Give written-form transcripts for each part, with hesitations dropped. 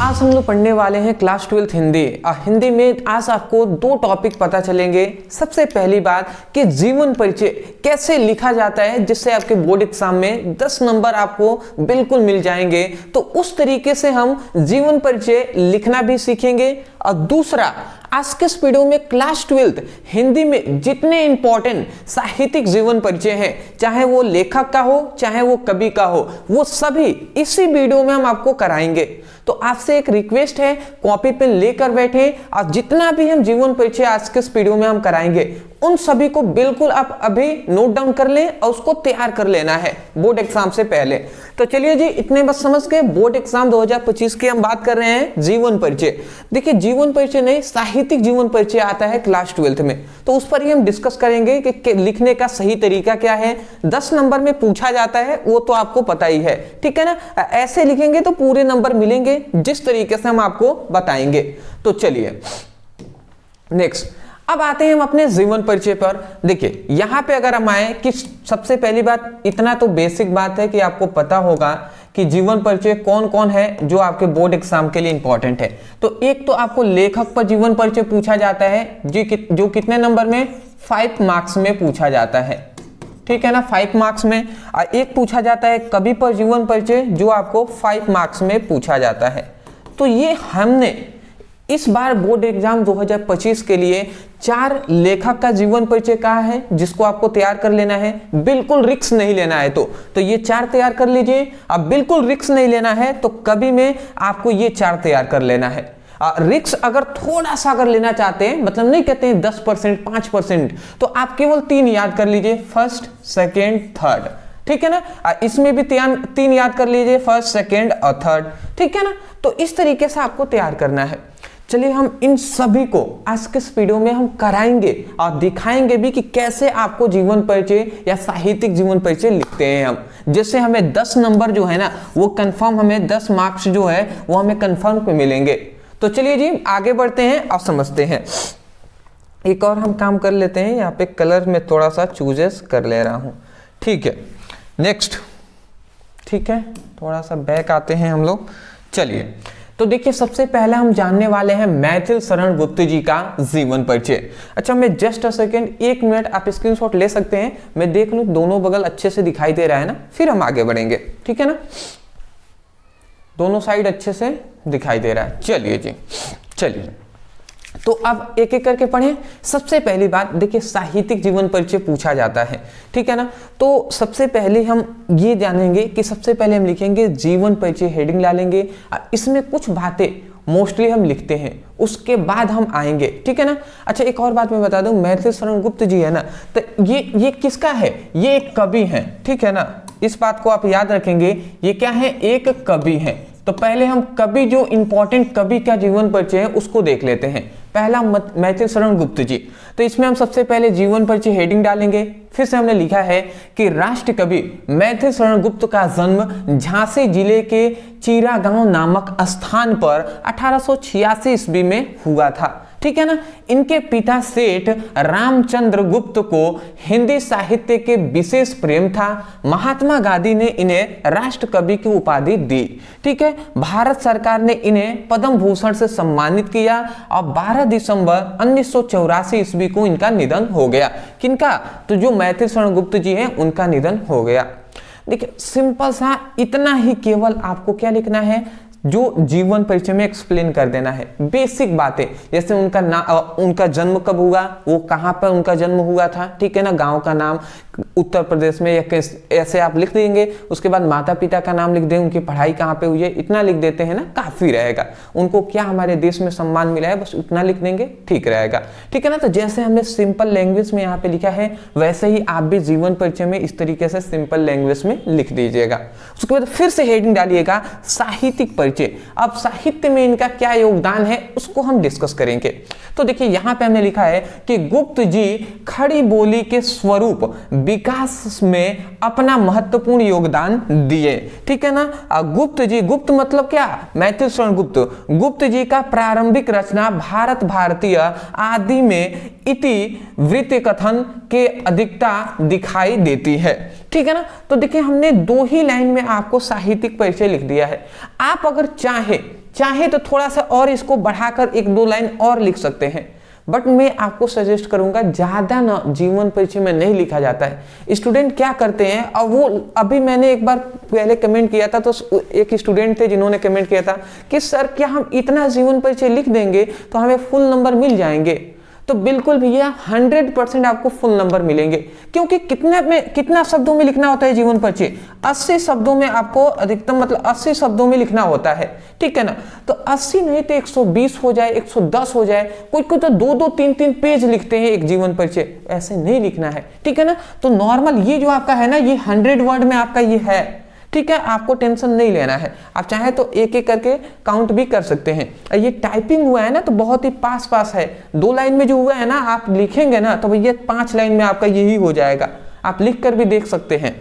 आज हम लोग पढ़ने वाले हैं क्लास 12 हिंदी। हिंदी में आज आपको दो टॉपिक पता चलेंगे। सबसे पहली बात कि जीवन परिचय कैसे लिखा जाता है जिससे आपके बोर्ड एग्जाम में 10 नंबर आपको बिल्कुल मिल जाएंगे। तो उस तरीके से हम जीवन परिचय लिखना भी सीखेंगे। और दूसरा, आज के इस वीडियो में क्लास 12 हिंदी में जितने इंपॉर्टेंट साहित्यिक जीवन परिचय हैं, चाहे वो लेखक का हो चाहे वो कवि का हो, वो सभी इसी वीडियो में हम आपको कराएंगे। तो आपसे एक रिक्वेस्ट है, कॉपी पेन लेकर बैठे और जितना भी हम जीवन परिचय आज के इस वीडियो में हम कराएंगे उन सभी को बिल्कुल आप अभी नोट डाउन कर लें और उसको तैयार कर लेना है बोर्ड एग्जाम से पहले। तो चलिए जी, इतने बस समझ के बोर्ड एग्जाम 2025 की हम बात कर रहे हैं जीवन परिचय। देखिए, जीवन परिचय नहीं, साहित्यिक जीवन परिचय आता है क्लास 12 में, तो उस पर ही हम डिस्कस करेंगे कि लिखने का सही तरीका क्या है। 10 नंबर में पूछा जाता है वो तो आपको पता ही है, ठीक है ना। ऐसे लिखेंगे तो पूरे नंबर मिलेंगे जिस तरीके से हम आपको बताएंगे। तो चलिए नेक्स्ट, अब आते हैं हम अपने जीवन परिचय पर। देखिए यहां पे अगर हम आए कि सबसे पहली बात, इतना तो बेसिक बात है कि आपको पता होगा कि जीवन परिचय कौन कौन है जो आपके बोर्ड एग्जाम के लिए इंपॉर्टेंट है। तो एक तो आपको लेखक पर जीवन परिचय पूछा जाता है जो कितने नंबर में, 5 मार्क्स में पूछा जाता है, ठीक है ना, 5 मार्क्स में। और एक पूछा जाता है कवि पर जीवन परिचय जो आपको 5 मार्क्स में पूछा जाता है। तो ये हमने इस बार बोर्ड एग्जाम 2025 के लिए 4 लेखक का जीवन परिचय कहा है जिसको आपको तैयार कर लेना है। बिल्कुल रिस्क नहीं लेना है तो ये 4 तैयार कर लीजिए। अब बिल्कुल रिस्क नहीं लेना है तो कवि में आपको ये 4 तैयार कर लेना है। रिस्क अगर थोड़ा सा अगर लेना चाहते हैं, मतलब नहीं कहते हैं 10% 5%, तो आप केवल 3 याद कर लीजिए, फर्स्ट सेकेंड थर्ड, ठीक है ना। इसमें भी 3 याद कर लीजिए, फर्स्ट सेकेंड और थर्ड, ठीक है ना। तो इस तरीके से आपको तैयार करना है। चलिए हम इन सभी को आज के इस वीडियो में हम कराएंगे और दिखाएंगे भी कि कैसे आपको जीवन परिचय या साहित्यिक जीवन परिचय लिखते हैं हम, जिससे हमें 10 नंबर जो है ना वो कंफर्म, हमें 10 मार्क्स जो है वो हमें कंफर्म पे मिलेंगे। तो चलिए जी आगे बढ़ते हैं और समझते हैं। एक और हम काम कर लेते हैं, यहाँ पे कलर में थोड़ा सा चूजेस कर ले रहा हूं, ठीक है। नेक्स्ट, ठीक है, थोड़ा सा बैक आते हैं हम लोग। चलिए तो देखिए, सबसे पहले हम जानने वाले हैं मैथिल शरण गुप्त जी का जीवन परिचय। अच्छा, मैं जस्ट अ सेकेंड, 1 मिनट आप स्क्रीनशॉट ले सकते हैं, मैं देख लूं दोनों बगल अच्छे से दिखाई दे रहा है ना, फिर हम आगे बढ़ेंगे, ठीक है ना। दोनों साइड अच्छे से दिखाई दे रहा है। चलिए जी, चलिए तो अब एक एक करके पढ़ें। सबसे पहली बात देखिए, साहित्यिक जीवन परिचय पूछा जाता है, ठीक है ना। तो सबसे पहले हम ये जानेंगे कि सबसे पहले हम लिखेंगे जीवन परिचय, हेडिंग डालेंगे, इसमें कुछ बातें मोस्टली हम लिखते हैं, उसके बाद हम आएंगे, ठीक है ना। अच्छा, एक और बात मैं बता दूं, मैथिल शरण गुप्त जी है ना, तो ये किसका है, ये एक कवि है, ठीक है ना। इस बात को आप याद रखेंगे, ये क्या है, एक कवि है। तो पहले हम कवि, जो इंपॉर्टेंट कवि का जीवन परिचय है उसको देख लेते हैं। पहला मैथिल शरण गुप्त जी, तो इसमें हम सबसे पहले जीवन परिचय हेडिंग डालेंगे। फिर से हमने लिखा है कि राष्ट्र कवि मैथिल शरण गुप्त का जन्म झांसी जिले के चीरा गांव नामक स्थान पर 1886 ईस्वी में हुआ था, ठीक है ना। इनके पिता सेठ रामचंद्र गुप्त को हिंदी साहित्य के विशेष प्रेम था। महात्मा गांधी ने इन्हें राष्ट्र कवि की उपाधि दी, ठीक है। भारत सरकार ने इन्हें पद्म भूषण से सम्मानित किया और 12 दिसंबर 1984 ईस्वी को इनका निधन हो गया। किनका, तो जो मैथिल शरण गुप्त जी हैं उनका निधन हो गया। देखिए सिंपल सा इतना ही केवल आपको क्या लिखना है, जो जीवन परिचय में एक्सप्लेन कर देना है, बेसिक बातें, जैसे उनका जन्म कब हुआ, वो कहाँ पर उनका जन्म हुआ था, ठीक है ना, गांव का नाम उत्तर प्रदेश में, या ऐसे आप लिख देंगे। उसके बाद माता पिता का नाम लिख दें, उनकी पढ़ाई कहाँ पे हुई है, इतना लिख देते हैं ना, काफी रहेगा। उनको क्या हमारे देश में सम्मान मिला है, बस उतना लिख देंगे, ठीक रहेगा, ठीक है ना। तो जैसे हमने सिंपल लैंग्वेज में यहाँ पे लिखा है, वैसे ही आप भी जीवन परिचय में इस तरीके से सिंपल लैंग्वेज में लिख दीजिएगा। उसके बाद फिर से हेडिंग डालिएगा साहित्यिक परिचय। अब साहित्य में इनका क्या योगदान है उसको हम डिस्कस करेंगे। तो देखिए यहाँ पे हमने लिखा है कि गुप्त जी खड़ी बोली के स्वरूप विकास में अपना महत्वपूर्ण योगदान दिए, ठीक है ना। गुप्त जी, गुप्त मतलब क्या, मैथिल शरण गुप्त, गुप्त जी का प्रारंभिक रचना भारत भारतीय आदि में इति वृत्ति कथन के अधिकता दिखाई देती है, ठीक है ना। तो देखिए हमने 2 ही लाइन में आपको साहित्यिक परिचय लिख दिया है। आप अगर चाहे चाहे तो थोड़ा सा और इसको बढ़ाकर 1-2 लाइन और लिख सकते हैं, बट मैं आपको सजेस्ट करूंगा ज्यादा ना जीवन परिचय में नहीं लिखा जाता है। स्टूडेंट क्या करते हैं, अब वो अभी मैंने एक बार पहले कमेंट किया था, तो एक स्टूडेंट थे जिन्होंने कमेंट किया था कि सर क्या हम इतना जीवन परिचय लिख देंगे तो हमें फुल नंबर मिल जाएंगे। तो बिल्कुल भैया 100% आपको फुल नंबर मिलेंगे, क्योंकि कितना शब्दों में लिखना होता है जीवन परिचय, 80 शब्दों में आपको अधिकतम मतलब 80 शब्दों में लिखना होता है, ठीक है ना। तो 80 नहीं तो 120 हो जाए, 110 हो जाए, कोई तो 2-2, 3-3 पेज लिखते हैं एक जीवन परिचय, ऐसे नहीं लिखना है, ठीक है ना। तो नॉर्मल ये जो आपका है ना, ये 100 वर्ड में आपका ये है, ठीक है, आपको टेंशन नहीं लेना है। आप चाहे तो एक एक करके काउंट भी कर सकते हैं। ये टाइपिंग हुआ है ना तो बहुत ही पास है, 2 लाइन में जो हुआ है ना आप लिखेंगे ना तो भैया 5 लाइन में आपका यही हो जाएगा, आप लिख कर भी देख सकते हैं।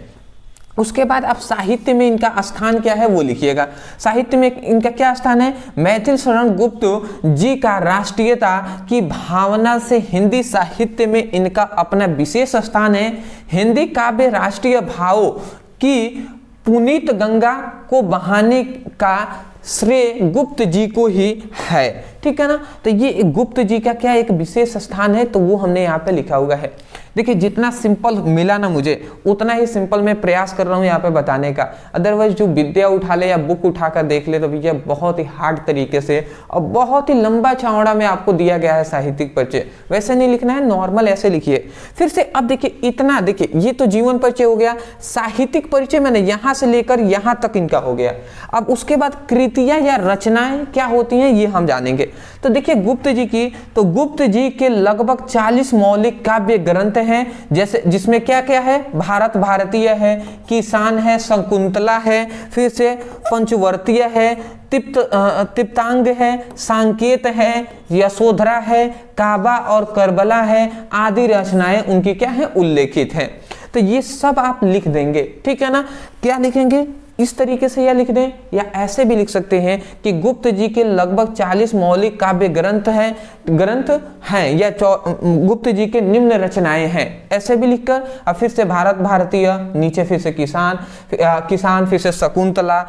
उसके बाद आप साहित्य में इनका स्थान क्या है वो लिखिएगा। साहित्य में इनका क्या स्थान है, मैथिल शरण गुप्त जी का राष्ट्रीयता की भावना से हिंदी साहित्य में इनका अपना विशेष स्थान है। हिंदी काव्य राष्ट्रीय भाव की पुनीत गंगा को बहाने का श्रेय गुप्त जी को ही है, ठीक है ना। तो ये गुप्त जी का क्या एक विशेष स्थान है, तो वो हमने यहाँ पे लिखा हुआ है। देखिए जितना सिंपल मिला ना मुझे उतना ही सिंपल मैं प्रयास कर रहा हूँ यहाँ पे बताने का। अदरवाइज जो विद्या उठा ले या बुक उठाकर देख ले तो भैया बहुत ही हार्ड तरीके से और बहुत ही लंबा चौड़ा में आपको दिया गया है साहित्यिक परिचय। वैसे नहीं लिखना है, नॉर्मल ऐसे लिखिए। फिर से अब देखिए इतना, देखिए ये तो जीवन परिचय हो गया, साहित्यिक परिचय मैंने यहाँ से लेकर यहाँ तक इनका हो गया। अब उसके बाद कृतियां या रचनाएं क्या होती हैं ये हम जानेंगे। तो देखिए गुप्त जी की, तो गुप्त जी के लगभग 40 मौलिक काव्य ग्रंथ हैं, जैसे जिसमें क्या क्या है, भारत भारतीय है, किसान है, शकुंतला है, फिर से पंचवर्तीय है, तिप्तांग है, सांकेत है, यशोधरा है, काबा और करबला है, आदि रचनाएं उनकी क्या है उल्लेखित हैं। तो ये सब आप लिख देंगे, ठीक है ना। क्या लिखेंगे इस तरीके से या लिख दें या ऐसे भी लिख सकते हैं कि गुप्त जी के लगभग 40 मौलिक काव्य ग्रंथ हैं या गुप्त जी के निम्न रचनाएं हैं, ऐसे भी लिखकर। और फिर से भारत भारतीय, नीचे फिर से किसान, फिर से शकुंतला,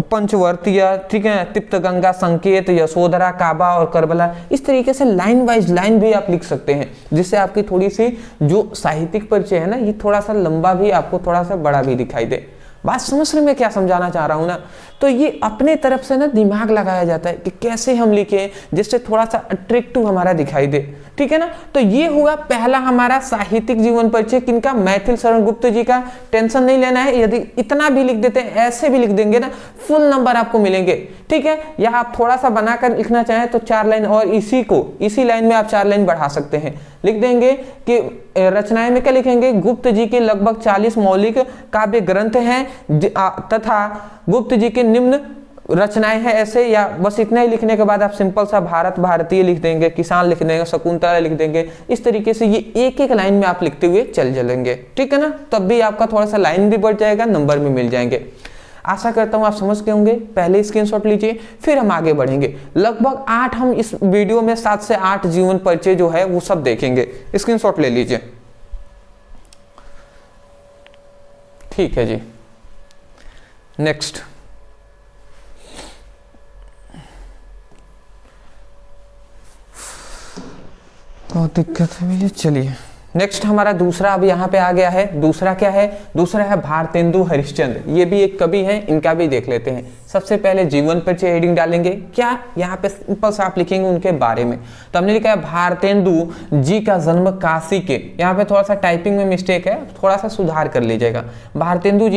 पंचवर्तीय, ठीक है, तिप्तगंगा, संकेत, यशोधरा, काबा और करबला, इस तरीके से लाइन वाइज लाइन भी आप लिख सकते हैं, जिससे आपकी थोड़ी सी जो साहित्यिक परिचय है ना ये थोड़ा सा लंबा भी आपको थोड़ा सा बड़ा भी दिखाई दे। बात समझ रहे मैं क्या समझाना चाह रहा हूं ना। तो ये अपने तरफ से ना दिमाग लगाया जाता है कि कैसे हम लिखें जिससे थोड़ा सा अट्रैक्टिव हमारा दिखाई दे, ठीक है ना। तो ये हुआ पहला हमारा साहित्यिक जीवन परिचय किनका, मैथिल शरण गुप्त जी का। टेंशन नहीं लेना है, यदि इतना भी लिख देते हैं ऐसे भी लिख देंगे ना फुल नंबर आपको मिलेंगे, ठीक है। या आप थोड़ा सा बनाकर लिखना चाहें तो 4 लाइन और इसी लाइन में आप 4 लाइन बढ़ा सकते हैं, लिख देंगे कि रचनाएं में क्या लिखेंगे, गुप्त जी के लगभग 40 मौलिक काव्य ग्रंथ हैं तथा गुप्त जी के निम्न रचनाएं हैं, ऐसे। या बस इतना ही लिखने के बाद आप सिंपल सा भारत भारतीय लिख देंगे, किसान लिख देंगे, शकुंतला लिख देंगे। इस तरीके से ये एक एक लाइन में आप लिखते हुए चल चलेंगे, ठीक है ना। तब भी आपका थोड़ा सा लाइन भी बढ़ जाएगा, नंबर भी मिल जाएंगे। आशा करता हूं आप समझ गए होंगे। पहले स्क्रीनशॉट लीजिए, फिर हम आगे बढ़ेंगे। लगभग 8 हम इस वीडियो में 7 से 8 जीवन परिचय जो है वो सब देखेंगे। स्क्रीनशॉट ले लीजिए, ठीक है जी। नेक्स्ट बहुत दिक्कत है भैया। चलिए नेक्स्ट हमारा दूसरा अब यहाँ पे आ गया है। दूसरा क्या है, दूसरा है भारतेंदु हरिश्चंद्र। ये भी एक कवि हैं, इनका भी देख लेते हैं। सबसे पहले जीवन परिचय हेडिंग डालेंगे, क्या यहाँ पे सिंपल सा आप लिखेंगे उनके बारे में। तो हमने लिखा है भारतेंदु जी का जन्म काशी के, यहाँ पे थोड़ा सा टाइपिंग में मिस्टेक है, थोड़ा सा सुधार कर लीजिएगा। भारतेंदु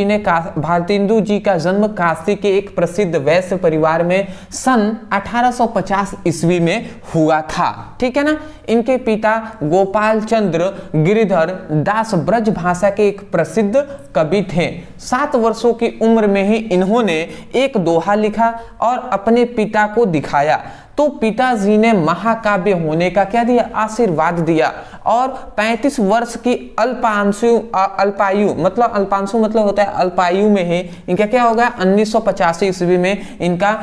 जी का जन्म काशी के एक प्रसिद्ध वैश्य परिवार में सन 1850 ईस्वी में हुआ था, ठीक है ना। इनके पिता गोपाल चंद्र गिरिधर दास ब्रज भाषा के एक प्रसिद्ध कवि थे। 7 वर्षों की उम्र में ही इन्होंने एक दोहा लिखा और अपने पिता को दिखाया, तो पिताजी ने महाकाव्य होने का क्या दिया, आशीर्वाद दिया। और 35 वर्ष की अल्पायु मतलब होता है अल्पायु में ही इनका क्या हो गया, 1985 ईस्वी में इनका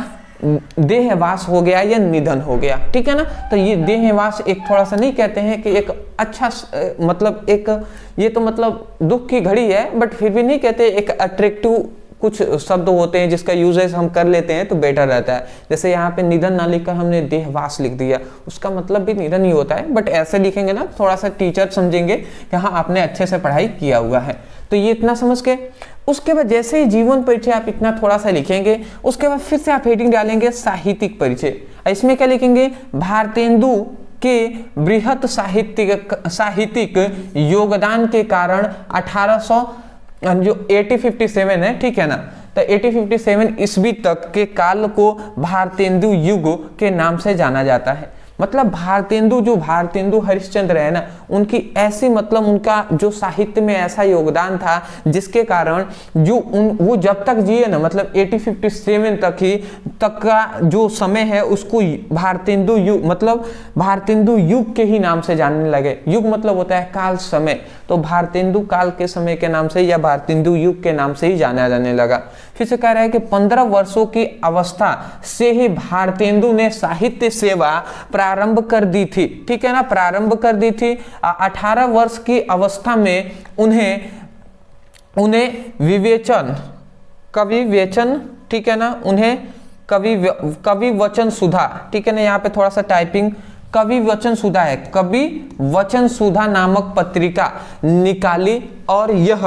देहवास हो गया या निधन हो गया, ठीक है ना। तो ये देहवास एक थोड़ा सा नहीं कहते हैं कि एक अच्छा मतलब एक ये तो मतलब दुख की घड़ी है, बट फिर भी नहीं कहते, एक अट्रैक्टिव कुछ शब्द होते हैं जिसका यूजेस हम कर लेते हैं तो बेटर रहता है। जैसे यहाँ पे निधन ना लिखकर हमने देहवास लिख दिया, उसका मतलब भी निधन ही होता है, बट ऐसे लिखेंगे ना थोड़ा सा टीचर समझेंगे कि हाँ आपने अच्छे से पढ़ाई किया हुआ है। तो ये इतना समझ के उसके बाद जैसे ही जीवन परिचय आप इतना थोड़ा सा लिखेंगे, उसके बाद फिर से आप हेडिंग डालेंगे साहित्यिक परिचय। इसमें क्या लिखेंगे, भारतेंदु के बृहत साहित्यिक योगदान के कारण 1800 जो 1857 है, ठीक है ना, तो 1857 ईस्वी तक के काल को भारतेंदु युग के नाम से जाना जाता है। मतलब भारतेंदु हरिश्चंद्र है ना, उनकी ऐसी मतलब उनका जो साहित्य में ऐसा योगदान था जिसके कारण वो जब तक जिए ना, मतलब 1857 तक का जो समय है उसको भारतेंदु युग के ही नाम से जानने लगे। युग मतलब होता है काल, समय, तो भारतेंदु काल के समय के नाम से या भारतेंदु युग के नाम से ही जाना जाने लगा। फिर से कह रहा है कि 15 वर्षों की अवस्था से ही भारतेंदु ने साहित्य सेवा प्रारंभ कर दी थी, ठीक है ना, प्रारंभ कर दी थी। 18 वर्ष की अवस्था में उन्हें कवि वेचन, ठीक है ना, उन्हें कवि वचन सुधा, ठीक है ना, यहाँ पे थोड़ा सा टाइपिंग, कवि वचन सुधा है, कवि वचन सुधा नामक पत्रिका निकाली और यह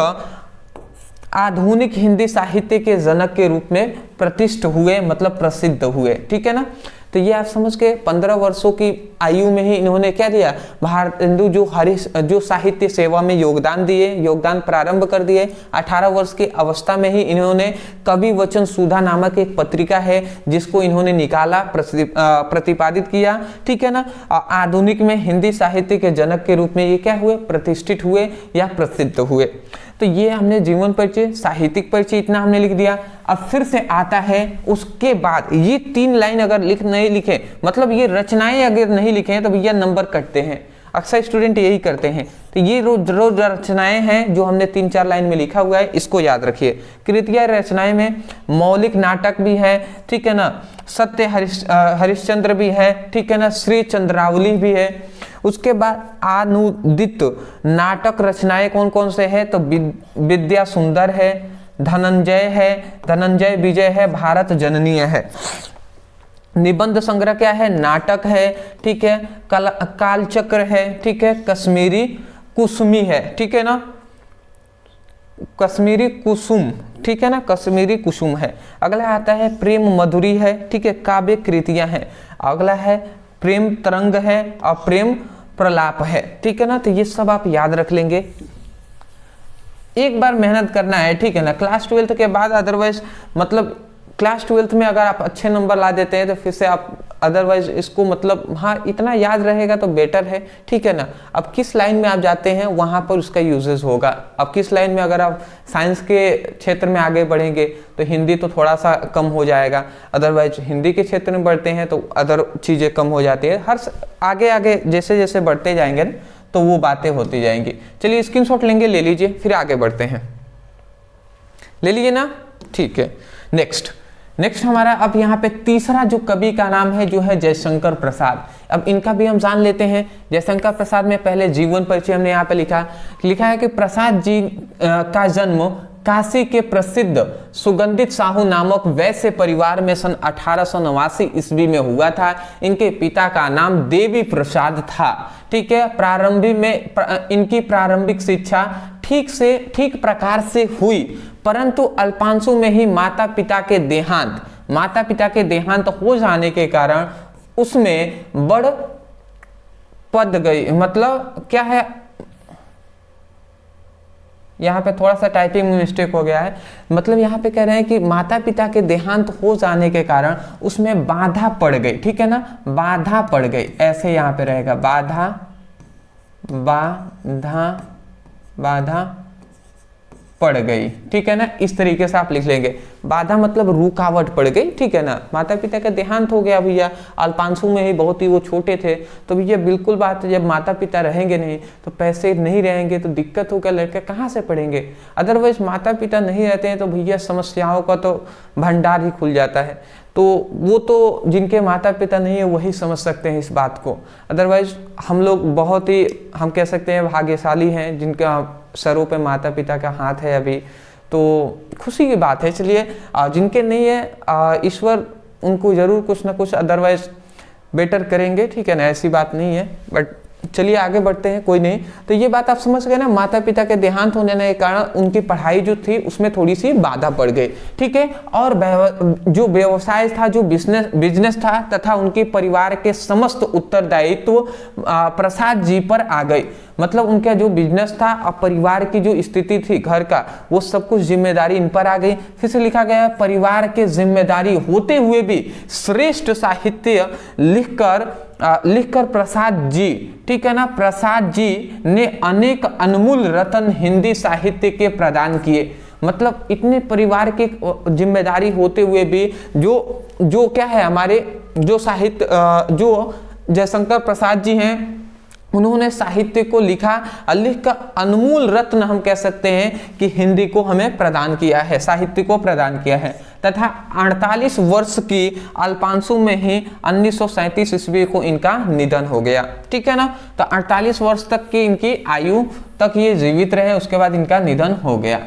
आधुनिक हिंदी साहित्य के जनक के रूप में प्रतिष्ठित हुए, मतलब प्रसिद्ध हुए, ठीक है ना। तो ये आप समझ के 15 वर्षों की आयु में ही इन्होंने क्या दिया, भारतेंदु जो साहित्य सेवा में योगदान प्रारंभ कर दिए। 18 वर्ष की अवस्था में ही इन्होंने कवि वचन सुधा नामक एक पत्रिका है जिसको इन्होंने निकाला, प्रतिपादित किया, ठीक है ना। आधुनिक में हिंदी साहित्य के जनक के रूप में ये क्या हुए, प्रतिष्ठित हुए या प्रसिद्ध हुए। तो ये हमने जीवन परिचय, साहित्यिक परिचय इतना हमने लिख दिया। अब फिर से आता है उसके बाद ये 3 लाइन अगर नहीं लिखे, मतलब ये रचनाएं अगर नहीं लिखे तो भैया नंबर कटते हैं, अक्सर स्टूडेंट यही करते हैं। तो ये रोज रचनाएं हैं जो हमने 3-4 लाइन में लिखा हुआ है, इसको याद रखिए। कृतियां रचनाएं में मौलिक नाटक भी है, ठीक है ना, सत्य हरिश्चंद्र भी है, ठीक है ना, श्री चंद्रावली भी है। उसके बाद अनुदित नाटक रचनाएं कौन कौन से है, तो विद्या सुंदर है, धनंजय विजय है, भारत जननीय है। निबंध संग्रह क्या है, नाटक है, ठीक है, कालचक्र है, ठीक है, कश्मीरी कुसुमी है, ठीक है ना, कश्मीरी कुसुम, ठीक है ना, कश्मीरी कुसुम है। अगला आता है प्रेम मधुरी है, ठीक है, काव्य कृतियां हैं। अगला है प्रेम तरंग है और प्रेम प्रलाप है, ठीक है ना। तो ये सब आप याद रख लेंगे, एक बार मेहनत करना है, ठीक है ना। क्लास 12 के बाद अदरवाइज मतलब क्लास 12 में अगर आप अच्छे नंबर ला देते हैं तो फिर से आप अदरवाइज इसको मतलब हाँ इतना याद रहेगा तो बेटर है, ठीक है ना। अब किस लाइन में आप जाते हैं वहाँ पर उसका यूजेस होगा। अब किस लाइन में अगर आप साइंस के क्षेत्र में आगे बढ़ेंगे तो हिंदी तो थोड़ा सा कम हो जाएगा, अदरवाइज हिंदी के क्षेत्र में बढ़ते हैं तो अदर चीज़ें कम हो जाती है। हर आगे आगे जैसे जैसे बढ़ते जाएंगे ना तो वो बातें होती जाएंगी। चलिए स्क्रीनशॉट लेंगे, ले लीजिए, फिर आगे बढ़ते हैं, ले लीजिए ना, ठीक है। नेक्स्ट हमारा अब यहाँ पे तीसरा जो कवि का नाम है जो है जयशंकर प्रसाद। अब इनका भी हम जान लेते हैं। जयशंकर प्रसाद में पहले जीवन परिचय हमने यहाँ पे लिखा है कि प्रसाद जी का जन्म काशी के प्रसिद्ध सुगंधित साहू नामक वैश्य परिवार में सन 1889 ईस्वी में हुआ था। इनके पिता का नाम देवी प्रसाद था, ठीक है। प्रारंभिक में इनकी प्रारंभिक शिक्षा ठीक प्रकार से हुई, परंतु अल्पांशु में ही माता पिता के देहांत हो जाने के कारण उसमें बढ़ पद गई। मतलब क्या है, यहाँ पे थोड़ा सा टाइपिंग में मिस्टेक हो गया है। मतलब यहाँ पे कह रहे हैं कि माता पिता के देहांत हो जाने के कारण उसमें बाधा पड़ गई, ठीक है ना, बाधा पड़ गई, ऐसे यहाँ पे रहेगा, बाधा पड़ गई, ठीक है ना। इस तरीके से आप लिख लेंगे, बाधा मतलब रुकावट पड़ गई, ठीक है ना। माता पिता का देहांत हो गया भैया, अल्पांशु में ही, बहुत ही वो छोटे थे, तो भैया बिल्कुल बात है, जब माता पिता रहेंगे नहीं तो पैसे नहीं रहेंगे तो दिक्कत होगा, लड़के कहाँ से पढ़ेंगे। अदरवाइज माता पिता नहीं रहते हैं तो भैया समस्याओं का तो भंडार ही खुल जाता है। तो वो तो जिनके माता पिता नहीं है वही समझ सकते हैं इस बात को। अदरवाइज हम लोग बहुत ही, हम कह सकते हैं भाग्यशाली हैं जिनका सरों पे माता पिता का हाथ है अभी, तो खुशी की बात है। चलिए जिनके नहीं है ईश्वर उनको जरूर कुछ ना कुछ अदरवाइज बेटर करेंगे, ठीक है ना, ऐसी बात नहीं है। बट चलिए आगे बढ़ते हैं, कोई नहीं। तो ये बात आप समझ गए ना, माता पिता के देहांत होने के कारण उनकी पढ़ाई जो थी उसमें थोड़ी सी बाधा पड़ गई, ठीक है। और जो व्यवसाय था, जो बिजनेस था तथा उनके परिवार के समस्त उत्तरदायित्व प्रसाद जी पर आ गई। मतलब उनका जो बिजनेस था और परिवार की जो स्थिति थी घर का, वो सब कुछ जिम्मेदारी इन पर आ गई। फिर से लिखा गया परिवार के जिम्मेदारी होते हुए भी श्रेष्ठ साहित्य लिखकर प्रसाद जी, ठीक है ना, प्रसाद जी ने अनेक अनमोल रत्न हिंदी साहित्य के प्रदान किए। मतलब इतने परिवार की जिम्मेदारी होते हुए भी जो क्या है हमारे जो साहित्य जो जयशंकर प्रसाद जी हैं, उन्होंने साहित्य को लिखा, लिख का अनमोल रत्न हम कह सकते हैं कि हिंदी को हमें प्रदान किया है, साहित्य को प्रदान किया है। तथा 48 वर्ष की अल्पांशु में ही 1937 ईस्वी को इनका निधन हो गया, ठीक है ना। तो 48 वर्ष तक की इनकी आयु तक ये जीवित रहे, उसके बाद इनका निधन हो गया।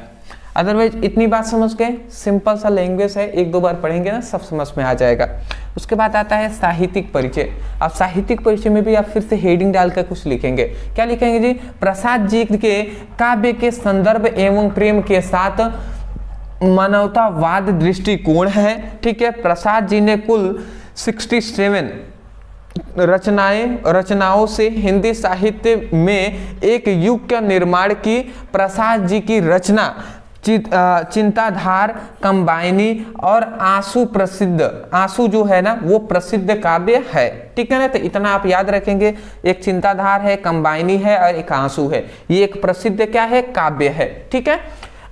अदरवाइज इतनी बात समझ गए, सिंपल सा लैंग्वेज है, एक दो बार पढ़ेंगे ना सब समझ में आ जाएगा। उसके बाद आता है साहित्यिक परिचय। अब साहित्यिक परिचय में भी आप फिर से हेडिंग डालकर कुछ लिखेंगे। क्या लिखेंगे जी? प्रसाद जी के काव्य के संदर्भ एवं प्रेम के साथ मानवतावाद दृष्टिकोण है, ठीक है। प्रसाद जी ने कुल 67 रचनाओं से हिंदी साहित्य में एक युग का निर्माण की। प्रसाद जी की रचना चिंताधार, कंबाइनी और आंसू जो है ना वो प्रसिद्ध काव्य है, ठीक है ना। तो इतना आप याद रखेंगे, एक चिंताधार है, कंबाइनी है और एक आंसू है, ये एक प्रसिद्ध क्या है, काव्य है, ठीक है।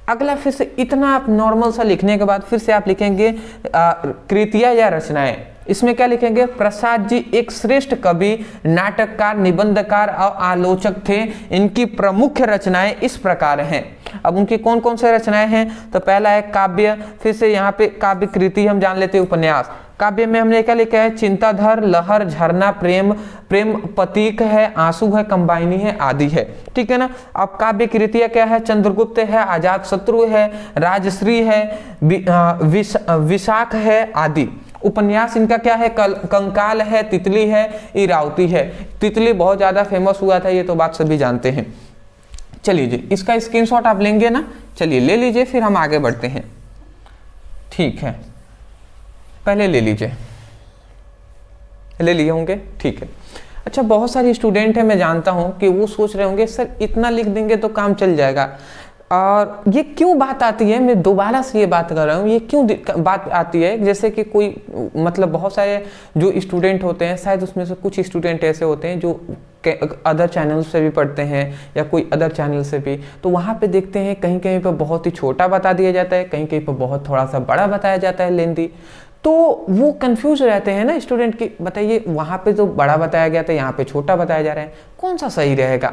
अगला फिर से इतना आप नॉर्मल सा लिखने के बाद फिर से आप लिखेंगे कृतियां या रचनाएं। इसमें क्या लिखेंगे? प्रसाद जी एक श्रेष्ठ कवि, नाटककार, निबंधकार और आलोचक थे। इनकी प्रमुख रचनाएं इस प्रकार हैं। अब उनकी कौन कौन से रचनाएं हैं? तो पहला है काव्य, फिर से यहाँ पे काव्य कृति हम जान लेते हैं, उपन्यास। काव्य में हमने क्या लिखा है? चिंताधर, लहर, झरना, प्रेम प्रतीक है, आंसू है, कंबाइनी है, आदि है, ठीक है ना। अब काव्य कृतियां क्या है? चंद्रगुप्त है, अजात शत्रु है, राजश्री है, विशाख है, आदि। उपन्यास इनका क्या है? कंकाल है, तितली है, इरावती है। तितली बहुत ज्यादा फेमस हुआ था, ये तो बात सभी जानते हैं। चलिए जी, इसका स्क्रीनशॉट आप लेंगे ना? चलिए ले लीजिए, फिर हम आगे बढ़ते हैं, ठीक है। पहले ले लीजिए, ले लिए होंगे, ठीक है। अच्छा, बहुत सारे स्टूडेंट हैं, मैं जानता हूं कि वो सोच रहे होंगे सर इतना लिख देंगे तो काम चल जाएगा। और ये क्यों बात आती है, मैं दोबारा से ये बात कर रहा हूँ, ये क्यों बात आती है? जैसे कि कोई मतलब बहुत सारे जो स्टूडेंट होते हैं, शायद उसमें से कुछ स्टूडेंट ऐसे होते हैं जो अदर चैनल से भी पढ़ते हैं या कोई अदर चैनल से भी, तो वहाँ पे देखते हैं कहीं कहीं पर बहुत ही छोटा बता दिया जाता है, कहीं कहीं पर बहुत थोड़ा सा बड़ा बताया जाता है, लेंदी। तो वो कंफ्यूज रहते हैं ना स्टूडेंट की, बताइए वहाँ पे तो बड़ा बताया गया था, यहाँ पे छोटा बताया जा रहा है, कौन सा सही रहेगा?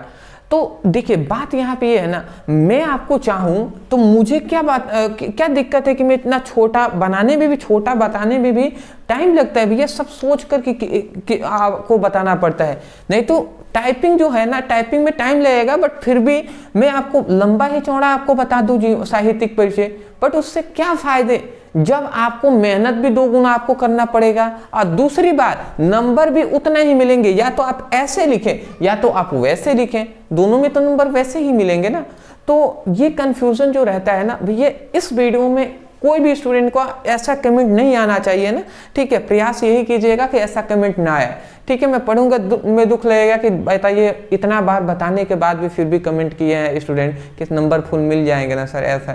तो देखिए बात यहाँ पे ये है ना, मैं आपको चाहूँ तो मुझे क्या दिक्कत है कि मैं इतना छोटा बनाने में भी, छोटा बताने में भी टाइम लगता है भैया, सब सोच कर कि आपको बताना पड़ता है। नहीं तो टाइपिंग जो है ना, टाइपिंग में टाइम लगेगा, बट फिर भी मैं आपको लंबा ही चौड़ा आपको बता दूं जी साहित्यिक परिचय, बट उससे क्या फायदे जब आपको मेहनत भी 2 गुना आपको करना पड़ेगा, और दूसरी बात नंबर भी उतना ही मिलेंगे। या तो आप ऐसे लिखें या तो आप वैसे लिखें, दोनों में तो नंबर वैसे ही मिलेंगे ना। तो ये कंफ्यूजन जो रहता है ना भैया, इस वीडियो में कोई भी स्टूडेंट को ऐसा कमेंट नहीं आना चाहिए ना, ठीक है। प्रयास यही कीजिएगा कि ऐसा कमेंट ना आए, ठीक है। मैं पढ़ूंगा, मैं दुख लगेगा कि बताइए इतना बार बताने के बाद भी फिर भी कमेंट किए हैं स्टूडेंट कि नंबर फुल मिल जाएंगे ना सर, ऐसा।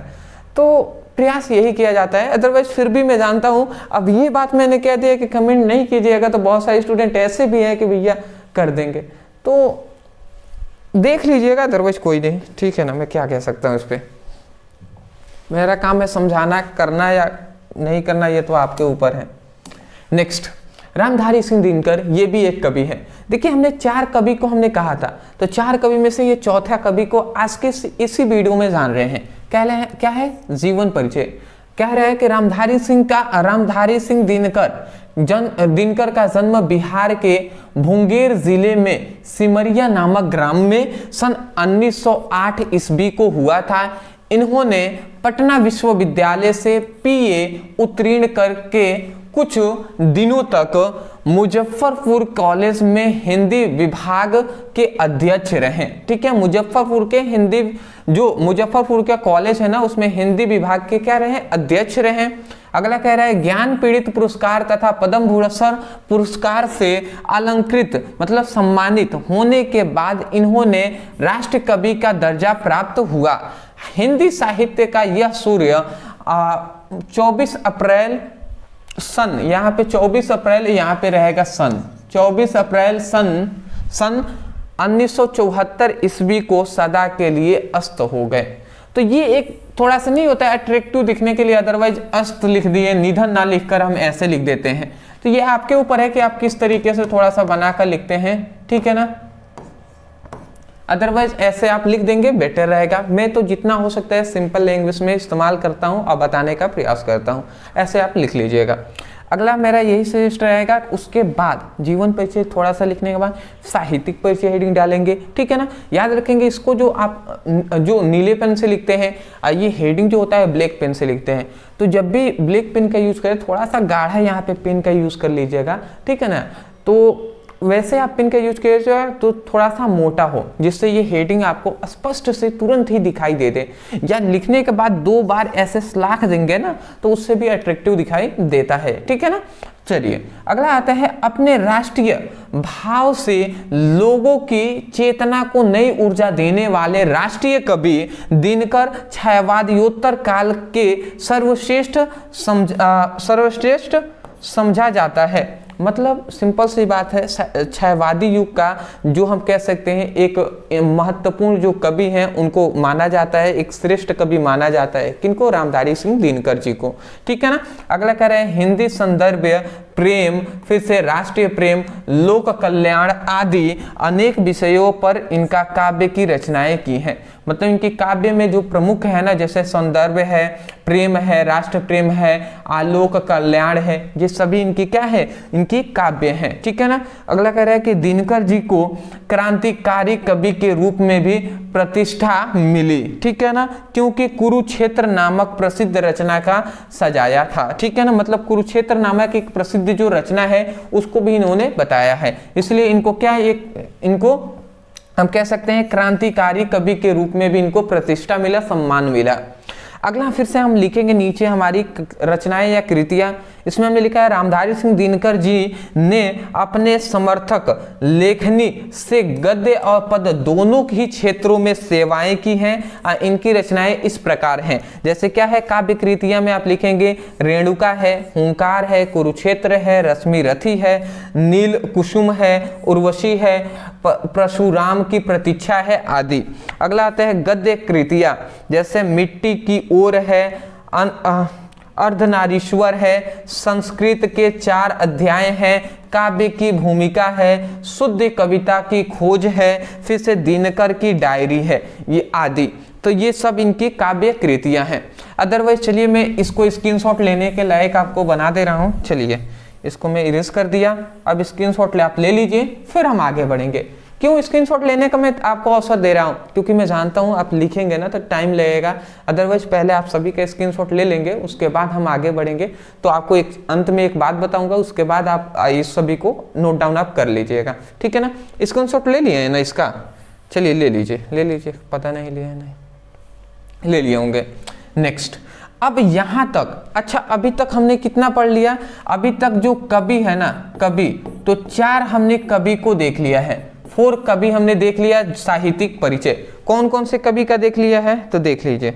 तो प्रयास यही किया जाता है, अदरवाइज फिर भी मैं जानता हूं, अब ये बात मैंने कह दिया कि कमेंट नहीं कीजिएगा, तो बहुत सारे स्टूडेंट ऐसे भी हैं कि भैया कर देंगे, तो देख लीजिएगा, अदरवाइज कोई नहीं, ठीक है ना। मैं क्या कह सकता हूँ इस पर, मेरा काम है समझाना, करना या नहीं करना ये तो आपके ऊपर है। नेक्स्ट, रामधारी सिंह दिनकर, ये भी एक कवि है। देखिए हमने 4 कवि को हमने कहा था, तो 4 कवि में से ये चौथा कवि को आज के इसी वीडियो में जान रहे हैं। क्या है? जीवन परिचय। कह रहे हैं कि रामधारी सिंह दिनकर का जन्म बिहार के मुंगेर जिले में सिमरिया नामक ग्राम में सन 1908 ईस्वी को हुआ था। इन्होंने पटना विश्वविद्यालय से पीए उत्तीर्ण करके कुछ दिनों तक मुजफ्फरपुर कॉलेज में हिंदी विभाग के अध्यक्ष रहे। ठीक है, मुजफ्फरपुर के हिंदी जो मुजफ्फरपुर का कॉलेज है ना, उसमें हिंदी विभाग के क्या रहे, अध्यक्ष रहे। अगला कह रहा है ज्ञान पीड़ित पुरस्कार तथा पद्म भूषण पुरस्कार से अलंकृत मतलब सम्मानित होने के बाद इन्होंने राष्ट्र कवि का दर्जा प्राप्त हुआ। हिंदी साहित्य का यह सूर्य 24 अप्रैल सन, यहाँ पे 24 अप्रैल यहाँ पे रहेगा सन, 24 अप्रैल सन 1974 ईस्वी को सदा के लिए अस्त हो गए। तो ये एक थोड़ा सा नहीं होता है अट्रैक्टिव दिखने के लिए, अदरवाइज अस्त लिख दिए, निधन ना लिखकर हम ऐसे लिख देते हैं। तो ये आपके ऊपर है कि आप किस तरीके से थोड़ा सा बनाकर लिखते हैं, ठीक है ना। अदरवाइज ऐसे आप लिख देंगे बेटर रहेगा। मैं तो जितना हो सकता है सिंपल लैंग्वेज में इस्तेमाल करता हूँ और बताने का प्रयास करता हूँ, ऐसे आप लिख लीजिएगा। अगला मेरा यही सजेस्ट रहेगा। उसके बाद जीवन परिचय थोड़ा सा लिखने के बाद साहित्यिक परिचय हेडिंग डालेंगे, ठीक है ना। याद रखेंगे इसको, जो आप जो नीले पेन से लिखते हैं, ये हेडिंग जो होता है ब्लैक पेन से लिखते हैं। तो जब भी ब्लैक पेन का यूज़ करें थोड़ा सा गाढ़ा यहाँ पे पेन का यूज़ कर लीजिएगा, ठीक है ना। तो वैसे आप पेन का यूज कीजिएगा तो थोड़ा सा मोटा हो, जिससे ये हेडिंग आपको स्पष्ट से तुरंत ही दिखाई दे दे। या लिखने के बाद 2 बार ऐसे स्लाख देंगे ना तो उससे भी अट्रैक्टिव दिखाई देता है, ठीक है ना। चलिए अगला आता है अपने राष्ट्रीय भाव से लोगों की चेतना को नई ऊर्जा देने वाले राष्ट्रीय कवि दिनकर छायावादियोत्तर काल के सर्वश्रेष्ठ समझा जाता है। मतलब सिंपल सी बात है, छायावादी युग का जो हम कह सकते हैं एक महत्वपूर्ण जो कवि हैं उनको माना जाता है, एक श्रेष्ठ कवि माना जाता है। किनको? रामधारी सिंह दिनकर जी को, ठीक है ना। अगला कह रहे हैं हिंदी संदर्भ प्रेम, फिर से राष्ट्रीय प्रेम, लोक कल्याण आदि अनेक विषयों पर इनका काव्य की रचनाएं की हैं। मतलब इनकी काव्य में जो प्रमुख है ना, जैसे संदर्भ है, प्रेम है, राष्ट्र प्रेम है, आलोक कल्याण है, ये सभी इनकी क्या है, इनकी काव्य है, ठीक है ना। अगला कह रहा है कि दिनकर जी को क्रांतिकारी कवि के रूप में भी प्रतिष्ठा मिली, ठीक है ना, क्योंकि कुरुक्षेत्र नामक प्रसिद्ध रचना का सजाया था, ठीक है ना। मतलब कुरुक्षेत्र नामक एक प्रसिद्ध जो रचना है उसको भी इन्होंने बताया है, इसलिए इनको क्या, एक इनको हम कह सकते हैं क्रांतिकारी कवि के रूप में भी इनको प्रतिष्ठा मिला, सम्मान मिला। अगला फिर से हम लिखेंगे नीचे हमारी रचनाएं या कृतियां। इसमें हमने लिखा है रामधारी सिंह दिनकर जी ने अपने समर्थक लेखनी से गद्य और पद दोनों ही क्षेत्रों में सेवाएं की हैं। इनकी रचनाएं इस प्रकार हैं, जैसे क्या है, काव्य कृतियां में आप लिखेंगे रेणुका है, हुंकार है, कुरुक्षेत्र है, रश्मि रथी है, नील कुसुम है, उर्वशी है, परशुराम की प्रतीक्षा है आदि। अगला आता है गद्य कृतियां, जैसे मिट्टी की ओर है, अर्धनारीश्वर है, संस्कृत के 4 अध्याय हैं, काव्य की भूमिका है, शुद्ध कविता की खोज है, फिर से दिनकर की डायरी है, ये आदि। तो ये सब इनकी काव्य कृतियां हैं। अदरवाइज चलिए मैं इसको स्क्रीनशॉट लेने के लायक आपको बना दे रहा हूं। चलिए इसको मैं इरेज कर दिया, अब स्क्रीनशॉट आप ले लीजिए, फिर हम आगे बढ़ेंगे। क्यों स्क्रीनशॉट लेने का मैं आपको अवसर दे रहा हूं? क्योंकि मैं जानता हूं आप लिखेंगे ना तो टाइम लगेगा। अदरवाइज पहले आप सभी का स्क्रीनशॉट ले लेंगे, उसके बाद हम आगे बढ़ेंगे। तो आपको एक अंत में एक बात बताऊंगा, उसके बाद आप इस सभी को नोट डाउन आप कर लीजिएगा, ठीक है ना। स्क्रीनशॉट ले लिए है ना इसका? चलिए ले लीजिए, पता नहीं लिया है, नहीं ले लिए होंगे। नेक्स्ट, अब यहां तक, अच्छा अभी तक हमने कितना पढ़ लिया? अभी तक जो कवि है ना, कवि, तो 4 हमने कवि को देख लिया है, 4 कवि हमने देख लिया। साहित्यिक परिचय कौन कौन से कवि का देख लिया है तो देख लीजिए,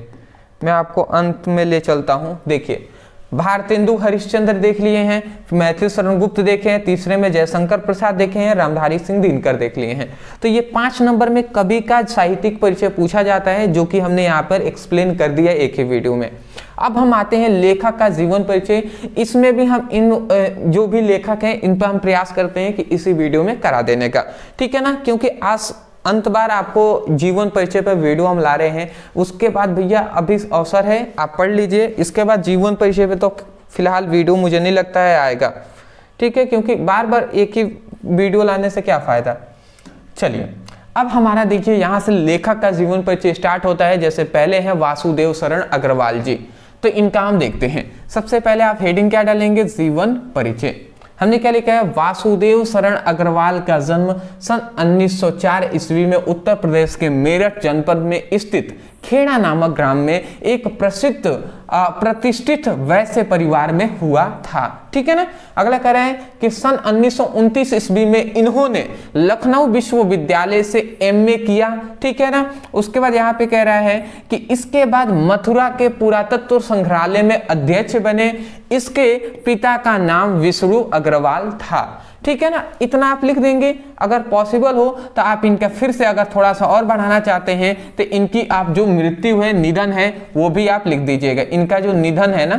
मैं आपको अंत में ले चलता हूं। देखिए भारतेंदु हरिश्चंद्र देख लिए हैं, मैथिली शरण गुप्त देखे हैं, तीसरे में जयशंकर प्रसाद देखे हैं, रामधारी सिंह दिनकर देख लिए हैं। तो ये 5 नंबर में कवि का साहित्यिक परिचय पूछा जाता है, जो कि हमने यहाँ पर एक्सप्लेन कर दिया एक ही वीडियो में। अब हम आते हैं लेखक का जीवन परिचय। इसमें भी हम इन जो भी लेखक हैं इन पर हम प्रयास करते हैं कि इसी वीडियो में करा देने का, ठीक है ना। क्योंकि आज अंत बार आपको जीवन परिचय पर वीडियो हम ला रहे हैं, उसके बाद भैया अभी अवसर है आप पढ़ लीजिए, इसके बाद जीवन परिचय पे तो फिलहाल वीडियो मुझे नहीं लगता है आएगा, ठीक है, क्योंकि बार बार एक ही वीडियो लाने से क्या फायदा। चलिए अब हमारा देखिए यहाँ से लेखक का जीवन परिचय स्टार्ट होता है। जैसे पहले है वासुदेव शरण अग्रवाल जी, तो इनका हम देखते हैं। सबसे पहले आप हेडिंग क्या डालेंगे, जीवन परिचय। हमने क्या लिखा है, वासुदेव शरण अग्रवाल का जन्म सन 1904 ईस्वी में उत्तर प्रदेश के मेरठ जनपद में स्थित खेड़ा नामक ग्राम में एक प्रसिद्ध प्रतिष्ठित वैश्य परिवार में हुआ था। ठीक है ना। अगला कह रहे हैं कि सन 1929 ईस्वी में इन्होंने लखनऊ विश्वविद्यालय से एमए किया। ठीक है ना। उसके बाद यहाँ पे कह रहा है कि इसके बाद मथुरा के पुरातत्व संग्रहालय में अध्यक्ष बने। इसके पिता का नाम विष्णु अग्रवाल था। ठीक है ना। इतना आप लिख देंगे। अगर पॉसिबल हो तो आप इनका फिर से अगर थोड़ा सा और बढ़ाना चाहते हैं तो इनकी आप जो मृत्यु है, निधन है, वो भी आप लिख दीजिएगा। इनका जो निधन है ना,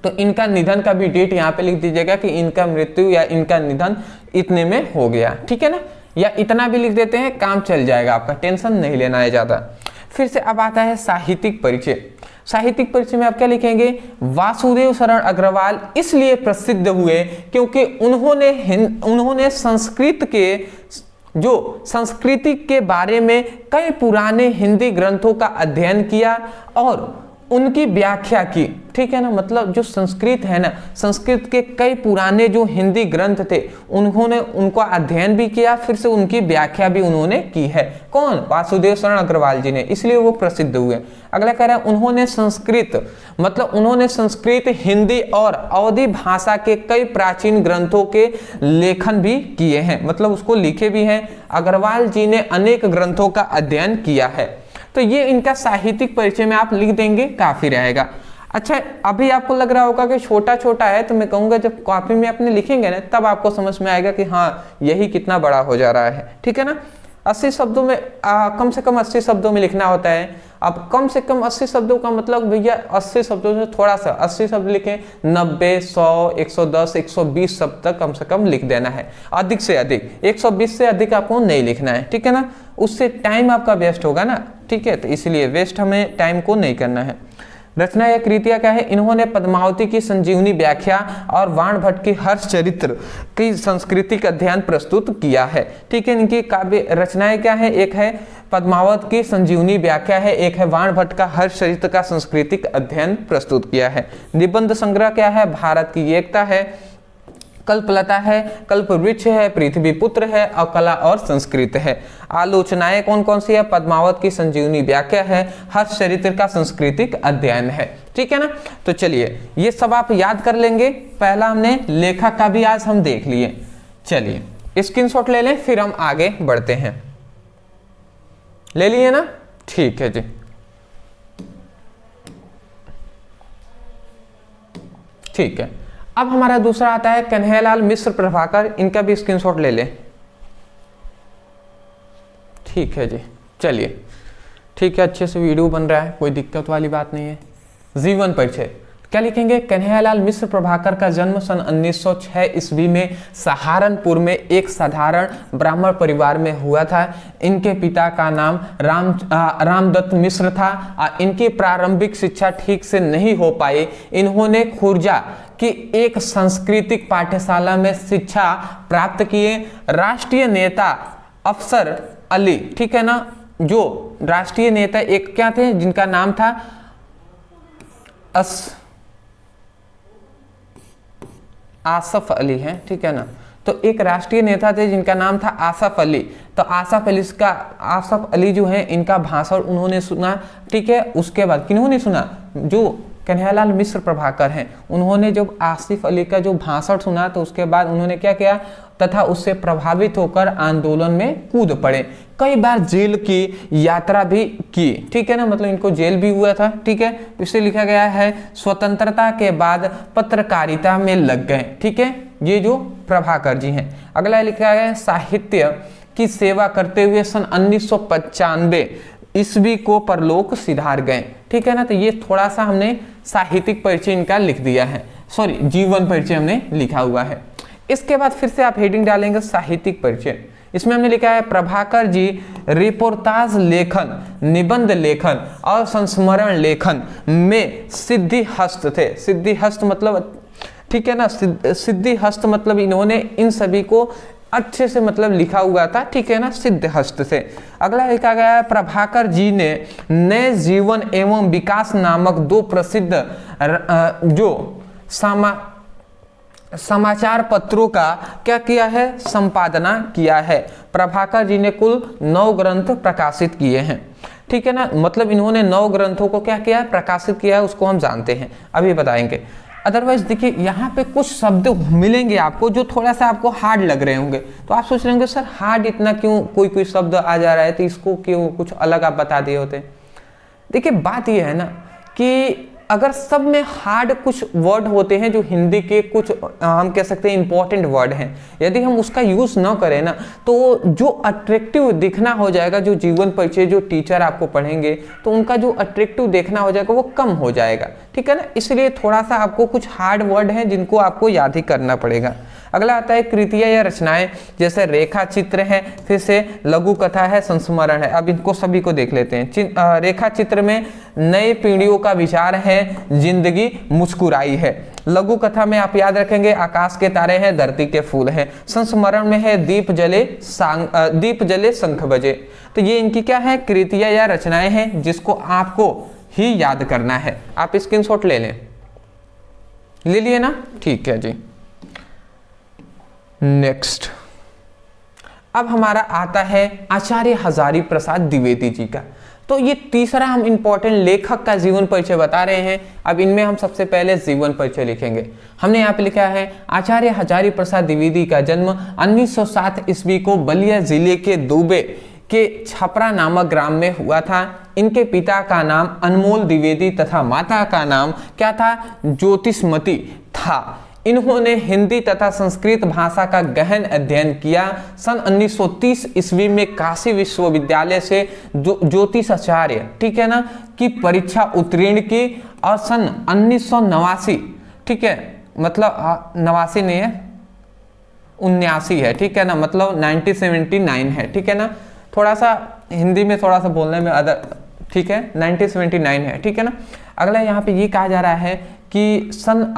तो इनका निधन का भी डेट यहाँ पे लिख दीजिएगा कि इनका मृत्यु या इनका निधन इतने में हो गया। ठीक है ना। या इतना भी लिख देते हैं, काम चल जाएगा, आपका टेंशन नहीं लेना है ज्यादा। फिर से अब आता है साहित्यिक परिचय। साहित्यिक परिचय में आप क्या लिखेंगे, वासुदेव शरण अग्रवाल इसलिए प्रसिद्ध हुए क्योंकि उन्होंने संस्कृत के जो संस्कृति के बारे में कई पुराने हिंदी ग्रंथों का अध्ययन किया और उनकी व्याख्या की। ठीक है ना। मतलब जो संस्कृत है ना, संस्कृत के कई पुराने जो हिंदी ग्रंथ थे उन्होंने उनका अध्ययन भी किया, फिर से उनकी व्याख्या भी उन्होंने की है। कौन, वासुदेव शरण अग्रवाल जी ने, इसलिए वो प्रसिद्ध हुए। अगला कह रहा है उन्होंने संस्कृत, मतलब उन्होंने संस्कृत, हिंदी और अवधी भाषा के कई प्राचीन ग्रंथों के लेखन भी किए हैं, मतलब उसको लिखे भी हैं। अग्रवाल जी ने अनेक ग्रंथों का अध्ययन किया है। तो ये इनका साहित्यिक परिचय में आप लिख देंगे, काफी रहेगा। अच्छा, अभी आपको लग रहा होगा कि छोटा छोटा है, तो मैं कहूंगा जब कॉपी में अपने लिखेंगे ना तब आपको समझ में आएगा कि हाँ यही कितना बड़ा हो जा रहा है। ठीक है ना। 80 शब्दों में कम से कम 80 शब्दों में लिखना होता है। अब कम से कम 80 शब्दों का मतलब भैया 80 शब्दों से थोड़ा सा 80 शब्द लिखें, 90, 100, 110, 120 शब्द तक कम से कम लिख देना है। अधिक से अधिक 120 से अधिक आपको नहीं लिखना है। ठीक है ना। उससे टाइम आपका वेस्ट होगा ना। ठीक है, तो इसलिए वेस्ट हमें टाइम को नहीं करना है। रचना या कृतियां क्या है, इन्होंने पद्मावती की संजीवनी व्याख्या और वाण भट्ट की हर्ष चरित्र की सांस्कृतिक अध्ययन प्रस्तुत किया है। ठीक है। इनकी काव्य रचनाएं क्या है, एक है पद्मावत की संजीवनी व्याख्या है, एक है वाण भट्ट का हर्ष चरित्र का सांस्कृतिक अध्ययन प्रस्तुत किया है। निबंध संग्रह क्या है, भारत की एकता है, कल्पलता है, कल्पवृक्ष है, पृथ्वी पुत्र है और कला और संस्कृत है। आलोचनाएं कौन कौन सी है, पद्मावत की संजीवनी व्याख्या है, हर्ष चरित्र का सांस्कृतिक अध्ययन है। ठीक है ना। तो चलिए ये सब आप याद कर लेंगे। पहला हमने लेखक का भी आज हम देख लिए। चलिए स्क्रीनशॉट ले लें, फिर हम आगे बढ़ते हैं। ले लिए ना, ठीक है जी। ठीक है। अब हमारा दूसरा आता है कन्हैयालाल मिश्र प्रभाकर, इनका भी स्क्रीनशॉट ले लें। ठीक है जी। चलिए ठीक है, अच्छे से वीडियो बन रहा है, कोई दिक्कत वाली बात नहीं है। जीवन परिचय क्या लिखेंगे, कन्हैयालाल मिश्र प्रभाकर का जन्म सन 1906 ईस्वी में सहारनपुर में एक साधारण ब्राह्मण परिवार में हुआ था। इनके पिता का नाम रामदत्त मिश्र था। इनकी प्रारंभिक शिक्षा ठीक से नहीं हो पाई। इन्होंने खुर्जा की एक सांस्कृतिक पाठशाला में शिक्षा प्राप्त किए। राष्ट्रीय नेता अफसर अली, ठीक है ना, जो राष्ट्रीय नेता एक क्या थे जिनका नाम था आसफ अली है। ठीक है ना। तो एक राष्ट्रीय नेता थे जिनका नाम था आसफ अली। तो आसफ अली जो है इनका भाषण उन्होंने सुना। ठीक है। उसके बाद किन्होंने सुना, जो कन्हैयालाल मिश्र प्रभाकर हैं, उन्होंने जब आसिफ अली का जो भाषण सुना तो उसके बाद उन्होंने क्या किया, तथा उससे प्रभावित होकर आंदोलन में कूद पड़े। कई बार जेल की यात्रा भी की। ठीक है ना, मतलब इनको जेल भी हुआ था। ठीक है। इसे लिखा गया है स्वतंत्रता के बाद पत्रकारिता में लग गए। ठीक है, ये जो प्रभाकर जी हैं। अगला लिखा गया है साहित्य की सेवा करते हुए सन 1995 ईस्वी को परलोक सिधार गए। ठीक है ना। तो ये थोड़ा सा हमने साहित्यिक परिचय इनका लिख दिया है, सॉरी जीवन परिचय हमने लिखा हुआ है। इसके बाद फिर से आप हेडिंग डालेंगे साहित्यिक परिचय। इसमें हमने लिखा है प्रभाकर जी रिपोर्टाज लेखन, निबंध लेखन और संस्मरण लेखन में सिद्धिहस्त थे। सिद्धिहस्त मतलब, ठीक है ना, सिद्धिहस्त मतलब इन्होंने इन सभी को अच्छे से मतलब लिखा हुआ था, ठीक है ना, सिद्ध हस्त से। अगला लिखा गया है प्रभाकर जी ने नए जीवन एवं विकास नामक 2 प्रसिद्ध जो समाचार पत्रों का क्या किया है, संपादना किया है। प्रभाकर जी ने कुल 9 ग्रंथ प्रकाशित किए हैं, ठीक है ना, मतलब इन्होंने 9 ग्रंथों को क्या किया है, प्रकाशित किया है, उसको हम जानते हैं, अभी बताएंगे। अदरवाइज देखिए यहाँ पे कुछ शब्द मिलेंगे आपको जो थोड़ा सा आपको हार्ड लग रहे होंगे, तो आप सोच रहे होंगे सर हार्ड इतना क्यों, कोई कोई शब्द आ जा रहा है तो इसको क्यों कुछ अलग आप बता दिए होते। देखिए बात ये है ना कि अगर सब में हार्ड कुछ वर्ड होते हैं जो हिंदी के कुछ हम कह सकते हैं इंपॉर्टेंट वर्ड हैं, यदि हम उसका यूज़ ना करें ना तो जो अट्रैक्टिव दिखना हो जाएगा, जो जीवन परिचय जो टीचर आपको पढ़ेंगे तो उनका जो अट्रैक्टिव देखना हो जाएगा वो कम हो जाएगा, ठीक है ना। इसलिए थोड़ा सा आपको कुछ हार्ड वर्ड हैं जिनको आपको याद ही करना पड़ेगा। अगला आता है कृतियाँ या रचनाएं, जैसे रेखा चित्र है, फिर से लघु कथा है, संस्मरण है। अब इनको सभी को देख लेते हैं। रेखा चित्र में नई पीढ़ियों का विचार है, जिंदगी मुस्कुराई है। लघु कथा में आप याद रखेंगे आकाश के तारे हैं, धरती के फूल हैं। संस्मरण में है दीप जले शंख बजे। तो ये इनकी क्या है, कृतियाँ या रचनाएं हैं जिसको आपको ही याद करना है। आप स्क्रीनशॉट ले लिए ना, ठीक है जी। नेक्स्ट अब हमारा आता है आचार्य हजारी प्रसाद द्विवेदी जी का। तो ये तीसरा हम इंपॉर्टेंट लेखक का जीवन परिचय बता रहे हैं। अब इनमें हम सबसे पहले जीवन परिचय लिखेंगे। हमने यहाँ पे लिखा है आचार्य हजारी प्रसाद द्विवेदी का जन्म 1907 ईस्वी को बलिया जिले के दुबे के छपरा नामक ग्राम में हुआ था। इनके पिता का नाम अनमोल द्विवेदी तथा माता का नाम क्या था, ज्योतिषमती था। इन्होंने हिंदी तथा संस्कृत भाषा का गहन अध्ययन किया। सन 1930 ईस्वी में काशी विश्वविद्यालय से ज्योतिषाचार्य, ठीक है ना, की परीक्षा उत्तीर्ण की और सन 1989, ठीक है, मतलब 89 नहीं है, 79 है, ठीक है ना, मतलब 1979 है, ठीक है ना, थोड़ा सा हिंदी में थोड़ा सा बोलने में अदर, ठीक है, 1979 है, ठीक है ना। अगला यहाँ पे ये कहा जा रहा है कि सन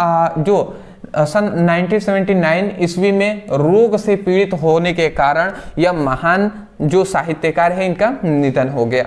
1979 ईस्वी में रोग से पीड़ित होने के कारण यह महान जो साहित्यकार है इनका निधन हो गया,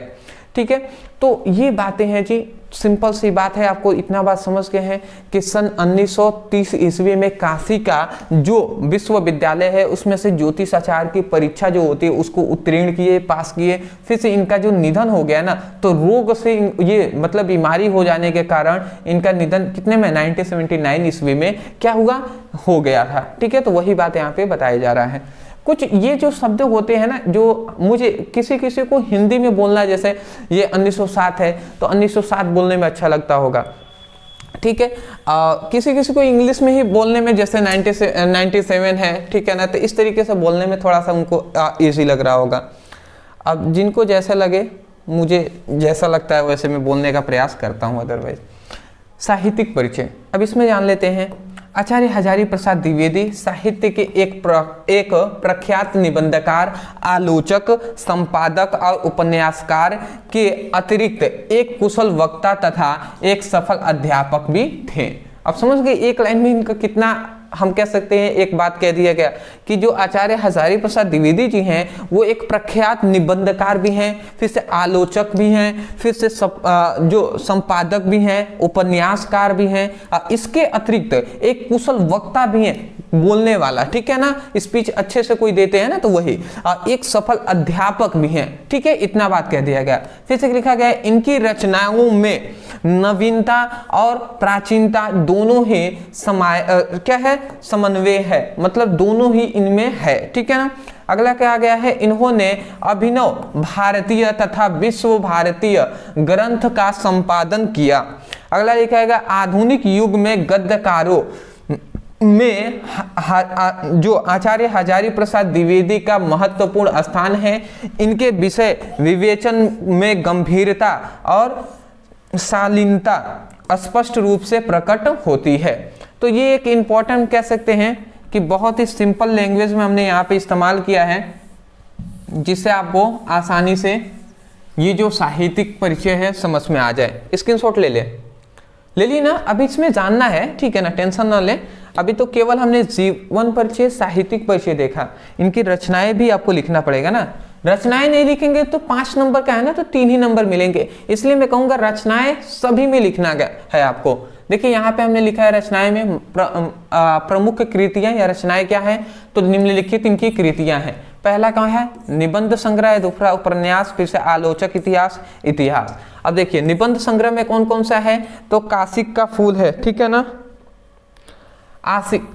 ठीक है। तो ये बातें हैं जी, सिंपल सी बात है, आपको इतना बात समझ गए हैं कि सन 1930 ईस्वी में काशी का जो विश्वविद्यालय है उसमें से ज्योतिषाचार्य की परीक्षा जो होती है उसको उत्तीर्ण किए, पास किए, फिर से इनका जो निधन हो गया ना, तो रोग से ये मतलब बीमारी हो जाने के कारण इनका निधन कितने में 1979 ईस्वी में क्या हुआ, हो गया था, ठीक है। तो वही बात यहाँ पे बताया जा रहा है। कुछ ये जो शब्द होते हैं ना, जो मुझे किसी किसी को हिंदी में बोलना, जैसे ये 1907 है तो 1907 बोलने में अच्छा लगता होगा, ठीक है। किसी किसी को इंग्लिश में ही बोलने में जैसे 97 है, ठीक है ना, तो इस तरीके से बोलने में थोड़ा सा उनको ईजी लग रहा होगा। अब जिनको जैसा लगे, मुझे जैसा लगता है वैसे मैं बोलने का प्रयास करता हूँ। अदरवाइज साहित्यिक परिचय, अब इसमें जान लेते हैं। आचार्य हजारी प्रसाद द्विवेदी साहित्य के एक प्रख्यात निबंधकार, आलोचक, संपादक और उपन्यासकार के अतिरिक्त एक कुशल वक्ता तथा एक सफल अध्यापक भी थे। अब समझ गए एक लाइन में इनका कितना, हम कह सकते हैं एक बात कह दिया गया कि जो आचार्य हजारी प्रसाद द्विवेदी जी हैं वो एक प्रख्यात निबंधकार भी हैं, फिर से आलोचक भी हैं, फिर से जो संपादक भी हैं, उपन्यासकार भी हैं, इसके अतिरिक्त एक कुशल वक्ता भी हैं, बोलने वाला, ठीक है ना, स्पीच अच्छे से कोई देते हैं ना तो वही, एक सफल अध्यापक भी हैं, ठीक है, इतना बात कह दिया गया। फिर से लिखा गया इनकी रचनाओं में नवीनता और प्राचीनता दोनों ही क्या है, समन्वय है, मतलब दोनों ही इनमें है, ठीक है ना। अगला क्या गया है, इन्होंने अभिनव भारतीय तथा विश्व भारतीय ग्रंथ का संपादन किया। अगला लिखा है आधुनिक युग में गद्यकारों में जो आचार्य हजारी प्रसाद द्विवेदी का महत्वपूर्ण स्थान है। इनके विषय विवेचन में गंभीरता और शालीनता स्पष्ट रूप से प्रकट होती है। तो ये एक इम्पॉर्टेंट कह सकते हैं कि बहुत ही सिंपल लैंग्वेज में हमने यहाँ पे इस्तेमाल किया है, जिससे आपको आसानी से ये जो साहित्यिक परिचय है समझ में आ जाए। स्क्रीनशॉट ले लिए ना, अभी इसमें जानना है, ठीक है ना, टेंशन ना ले। अभी तो केवल हमने जीवन परिचय, साहित्यिक परिचय देखा, इनकी रचनाएं भी आपको लिखना पड़ेगा ना। रचनाएं नहीं लिखेंगे तो 5 नंबर का है ना, तो 3 ही नंबर मिलेंगे, इसलिए मैं कहूंगा रचनाएं सभी में लिखना है आपको। देखिए यहाँ पे हमने लिखा है रचनाएं में प्रमुख कृतियां या रचनाएं क्या है, तो निम्नलिखित इनकी कृतियां हैं। पहला क्या है, निबंध संग्रह, दूसरा उपन्यास, फिर से आलोचक इतिहास। अब देखिए निबंध संग्रह में कौन कौन सा है, तो काशिक का फूल है, ठीक है ना, आशिक,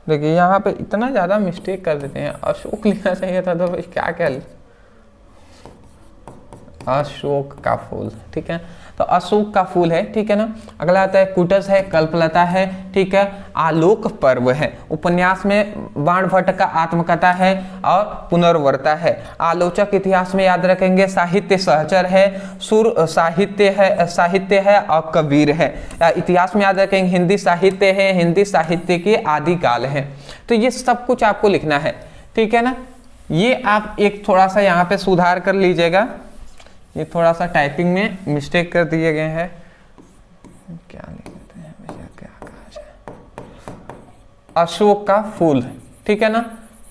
देखिए यहाँ पे इतना ज्यादा मिस्टेक कर देते हैं, अशोक लिखना चाहिए था, तो क्या क्या अशोक का फूल, ठीक है, तो अशोक का फूल है, ठीक है ना। अगला आता है कुटज है, कल्पलता है, ठीक है, आलोक पर्व है, उपन्यास में बाणभट्ट का आत्मकथा है और पुनर्वार्ता है। आलोचक इतिहास में याद रखेंगे साहित्य सहचर है, सुर साहित्य है और कबीर है। इतिहास में याद रखेंगे हिंदी साहित्य है, हिंदी साहित्य के आदिकाल है। तो ये सब कुछ आपको लिखना है, ठीक है ना। ये आप एक थोड़ा सा यहाँ पे सुधार कर लीजिएगा, ये थोड़ा सा टाइपिंग में मिस्टेक कर दिए गए हैं, क्या लिखते हैं भैया, क्या कहा जाए, अशोक का फूल, ठीक है ना,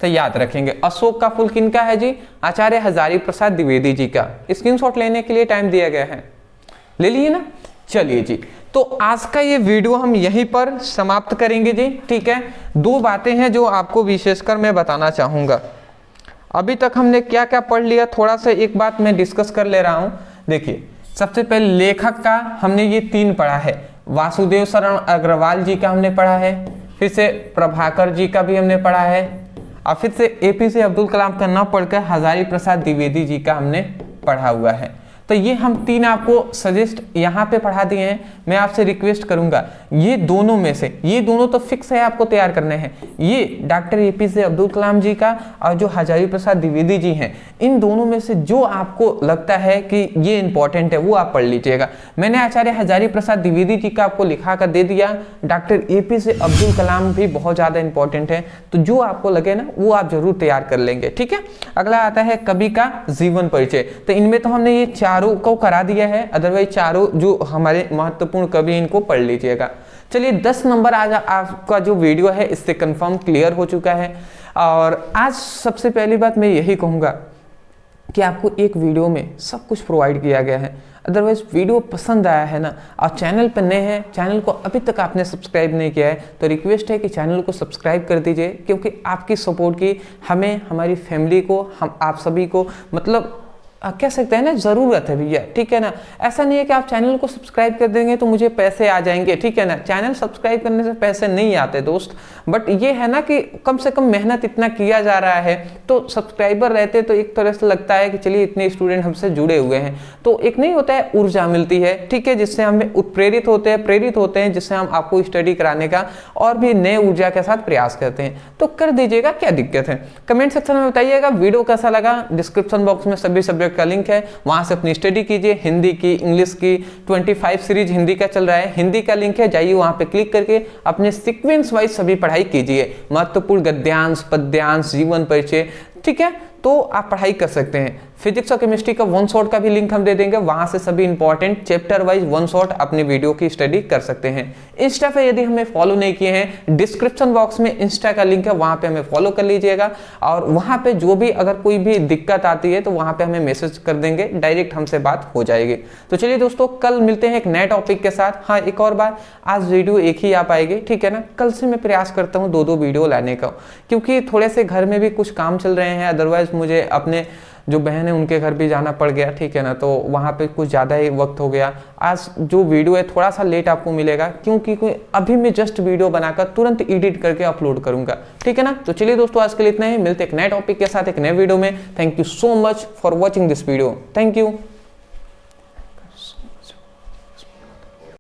तो याद रखेंगे। अशोक का फूल किनका है जी, आचार्य हजारी प्रसाद द्विवेदी जी का। स्क्रीनशॉट लेने के लिए टाइम दिया गया है, ले लिए ना। चलिए जी, तो आज का ये वीडियो हम यहीं पर समाप्त करेंगे जी, ठीक है। 2 बातें हैं जो आपको विशेषकर मैं बताना चाहूंगा। अभी तक हमने क्या क्या पढ़ लिया, थोड़ा सा एक बात मैं डिस्कस कर ले रहा हूं। देखिए सबसे पहले लेखक का हमने ये 3 पढ़ा है, वासुदेव शरण अग्रवाल जी का हमने पढ़ा है, फिर से प्रभाकर जी का भी हमने पढ़ा है, और फिर से APJ अब्दुल कलाम का न पढ़कर हजारी प्रसाद द्विवेदी जी का हमने पढ़ा हुआ है। तो ये हम 3 आपको सजेस्ट यहाँ पे पढ़ा दिए हैं। मैं आपसे रिक्वेस्ट करूंगा ये दोनों में से, ये दोनों तो फिक्स है आपको तैयार करने हैं, ये डॉक्टर APJ अब्दुल कलाम जी का और जो हजारी प्रसाद द्विवेदी जी हैं, इन दोनों में से जो आपको लगता है कि ये इंपॉर्टेंट है वो आप पढ़ लीजिएगा। मैंने आचार्य हजारी प्रसाद द्विवेदी जी का आपको लिखा कर दे दिया, डॉक्टर APJ अब्दुल कलाम भी बहुत ज़्यादा इंपॉर्टेंट है, तो जो आपको लगे ना वो आप जरूर तैयार कर लेंगे, ठीक है। अगला आता है कवि का जीवन परिचय, तो इनमें तो हमने ये चारों को करा दिया है, अदरवाइज चारों जो हमारे महत्वपूर्ण कवि इनको पढ़ लीजिएगा। चलिए 10 नंबर आज आपका जो वीडियो है इससे कंफर्म क्लियर हो चुका है। और आज सबसे पहली बात मैं यही कहूँगा कि आपको एक वीडियो में सब कुछ प्रोवाइड किया गया है। अदरवाइज वीडियो पसंद आया है ना, और चैनल पर नए हैं, चैनल को अभी तक आपने सब्सक्राइब नहीं किया है, तो रिक्वेस्ट है कि चैनल को सब्सक्राइब कर दीजिए, क्योंकि आपकी सपोर्ट की हमें, हमारी फैमिली को, हम आप सभी को मतलब कह सकते हैं ना ज़रूरत है भैया, ठीक है ना। ऐसा नहीं है कि आप चैनल को सब्सक्राइब कर देंगे तो मुझे पैसे आ जाएंगे, ठीक है ना। चैनल सब्सक्राइब करने से पैसे नहीं आते दोस्त, बट ये है ना कि कम से कम मेहनत इतना किया जा रहा है, तो सब्सक्राइबर रहते तो एक तरह से लगता है कि चलिए इतने स्टूडेंट हमसे जुड़े हुए हैं, तो एक नहीं होता है ऊर्जा मिलती है, ठीक है, जिससे हमें उत्प्रेरित प्रेरित होते हैं, जिससे हम आपको स्टडी कराने का और भी नए ऊर्जा के साथ प्रयास करते हैं। तो कर दीजिएगा, क्या दिक्कत है। कमेंट सेक्शन में बताइएगा वीडियो कैसा लगा। डिस्क्रिप्शन बॉक्स में सभी सब्जेक्ट का लिंक है, वहां से अपनी स्टडी कीजिए। हिंदी की, इंग्लिश की 25 सीरीज हिंदी का चल रहा है, हिंदी का लिंक है, जाइए वहां पे क्लिक करके अपने सीक्वेंस वाइज सभी पढ़ाई कीजिए। महत्वपूर्ण गद्यांश, पद्यांश, जीवन परिचय, ठीक है, तो आप पढ़ाई कर सकते हैं। फिजिक्स और केमिस्ट्री का 1 शॉट का भी लिंक हम दे देंगे, वहां से सभी इंपॉर्टेंट चैप्टर वाइज 1 शॉट अपनी वीडियो की स्टडी कर सकते हैं। इंस्टा पे यदि हमें फॉलो नहीं किए हैं, डिस्क्रिप्शन बॉक्स में इंस्टा का लिंक है, वहां पे हमें फॉलो कर लीजिएगा, और वहां पे जो भी अगर कोई भी दिक्कत आती है तो वहां पे हमें मैसेज कर देंगे, डायरेक्ट हमसे बात हो जाएगी। तो चलिए दोस्तों, कल मिलते हैं एक नए टॉपिक के साथ। हाँ, एक और बात, आज वीडियो एक ही आ पाएगी, ठीक है ना। कल से मैं प्रयास करता हूँ 2-2 वीडियो लाने का, क्योंकि थोड़े से घर में भी कुछ काम चल रहे हैं, अदरवाइज मुझे अपने जो बहन है उनके घर भी जाना पड़ गया, ठीक है ना, तो वहाँ पे कुछ ज़्यादा ही वक्त हो गया। आज जो वीडियो है थोड़ा सा लेट आपको मिलेगा, क्योंकि अभी मैं जस्ट वीडियो बनाकर तुरंत एडिट करके अपलोड करूँगा, ठीक है ना। तो चलिए दोस्तों, आज के लिए इतना ही, मिलते एक नए टॉपिक के साथ एक नए वीडियो में। Thank you so much for watching this video, thank you.